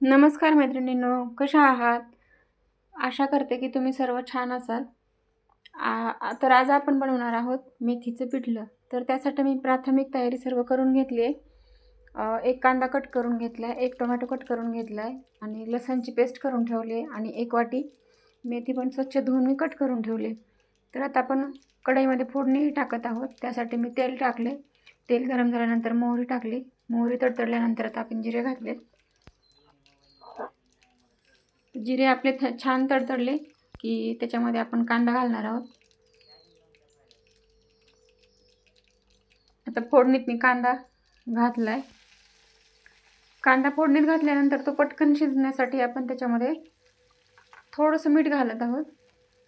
नमस्कार मैत्रिणींनो, कशा आहात? आशा करते की तुम्ही सर्व छान असाल. तर आज आपण बनवणार आहोत मेथीचं पिठलं. तर त्यासाठी मी प्राथमिक तयारी सर्व करून घेतली आहे. एक कांदा कट करून घेतला आहे, एक टोमॅटो कट करून घेतला आहे आणि लसणची पेस्ट करून ठेवली आहे आणि एक वाटी मेथी पण स्वच्छ धुवून मी कट करून ठेवली. तर आता आपण कढईमध्ये फोडणी टाकत आहोत. त्यासाठी मी तेल टाकले. तेल गरम झाल्यानंतर मोहरी टाकली. मोहरी तडतडल्यानंतर आता आपण जिरे घातले. जिरे आपले छान तडतडले की त्याच्यामध्ये आपण कांदा घालणार आहोत. आता फोडणीत मी कांदा घातलाय. कांदा फोडणीत घातल्यानंतर तो पटकन शिजण्यासाठी आपण त्याच्यामध्ये थोडंसं मीठ घालत आहोत.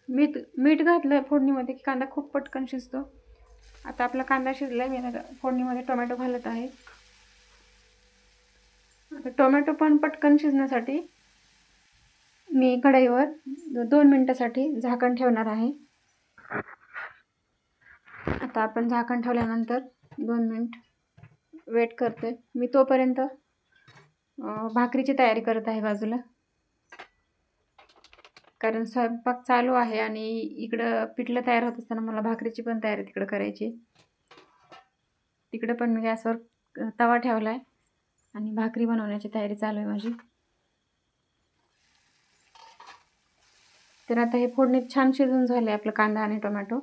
मीठ घातलं फोडणीमध्ये की कांदा खूप पटकन शिजतो. आता आपला कांदा शिजलाय. मी फोडणीमध्ये टोमॅटो घालत आहे. आता टोमॅटो पण पटकन शिजण्यासाठी मी कढईवर 2 मिनिटासाठी झाकण ठेवणार आहे. आता आपण झाकण ठेवल्यानंतर 2 मिनिट वेट करते. मी तोपर्यंत भाकरीची तयारी करत आहे बाजूला, कारण स्वयंपाक चालू आहे आणि इकडं पिठलं तयार होत असताना मला भाकरीची पण तयारी तिकडं करायची. तिकडं पण मी गॅसवर तवा ठेवला आहे आणि भाकरी बनवण्याची तयारी चालू आहे माझी. तर आता हे फोडणीत छान शिजून झाले आपलं कांदा आणि टोमॅटो.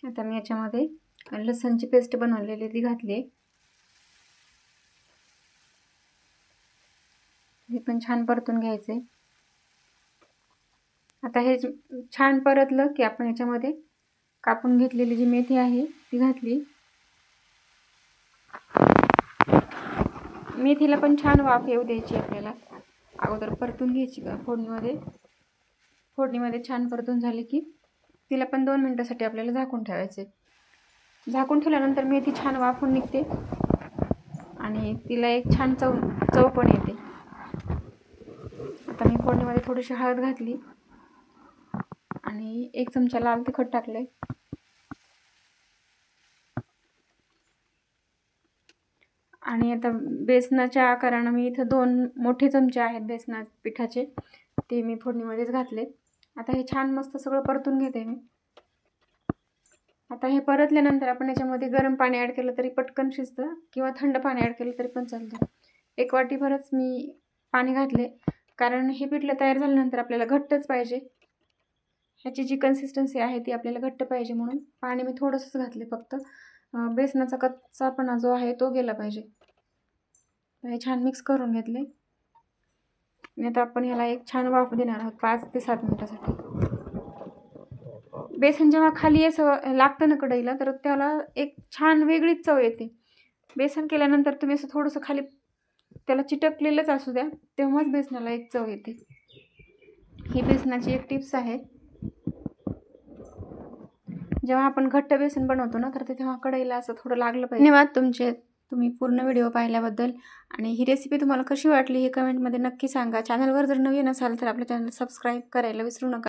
आता मी याच्यामध्ये लसणची पेस्ट बनवलेली ती घातली. हे पण छान परतून घ्यायचे. आता हे छान परतलं की आपण याच्यामध्ये कापून घेतलेली जी मेथी आहे ती घातली. मेथीला पण छान वाफ येऊ द्यायची आपल्याला. अगोदर परतून घ्यायची फोडणीमध्ये छान परतून झाली की तिला पण 2 मिनिटासाठी आपल्याला झाकून ठेवायचे. झाकून ठेवल्यानंतर मेथी छान वाफून निघते आणि तिला एक छान चव पण येते. आता मी फोडणीमध्ये थोडीशी हळद घातली आणि 1 चमचा लाल तिखट टाकले आणि आता बेसनाच्या आकारानं मी इथं 2 मोठे चमचे आहेत बेसना पिठाचे, ते मी फोडणीमध्येच घातले. आता हे छान मस्त सगळं परतून घेते मी. आता हे परतल्यानंतर आपण याच्यामध्ये गरम पाणी ॲड केलं तरी पटकन शिजतं किंवा थंड पाणी ॲड केलं तरी पण चालतं. 1 वाटीभरच मी पाणी घातले, कारण हे पिठलं तयार झाल्यानंतर आपल्याला घट्टच पाहिजे. ह्याची जी कन्सिस्टन्सी आहे ती आपल्याला घट्ट पाहिजे, म्हणून पाणी मी थोडंसंच घातले. फक्त बेसनाचा कच्चापणा जो आहे तो गेला पाहिजे. हे छान मिक्स करून घेतले आणि आता आपण ह्याला एक छान वाफ देणार आहोत 5 ते 7 मिनिटासाठी. बेसन जेव्हा खाली असं लागतं ना कढईला, तर त्याला एक छान वेगळीच चव येते. बेसन केल्यानंतर तुम्ही असं थोडंसं खाली त्याला चिटकलेलंच असू द्या, तेव्हाच बेसनाला एक चव येते. ही बेसनाची एक टिप्स आहे. जेव्हा आपण घट्ट बेसन बनवतो ना, तर तेव्हा कढईला असं थोडं लागलं पाहिजे. धन्यवाद तुम्ही पूर्ण व्हिडिओ पाहिल्याबद्दल. आणि ही रेसिपी तुम्हाला कशी वाटली हे कमेंटमध्ये नक्की सांगा. चॅनलवर जर नवीन असाल तर आपल्या चॅनल सबस्क्राईब करायला विसरू नका.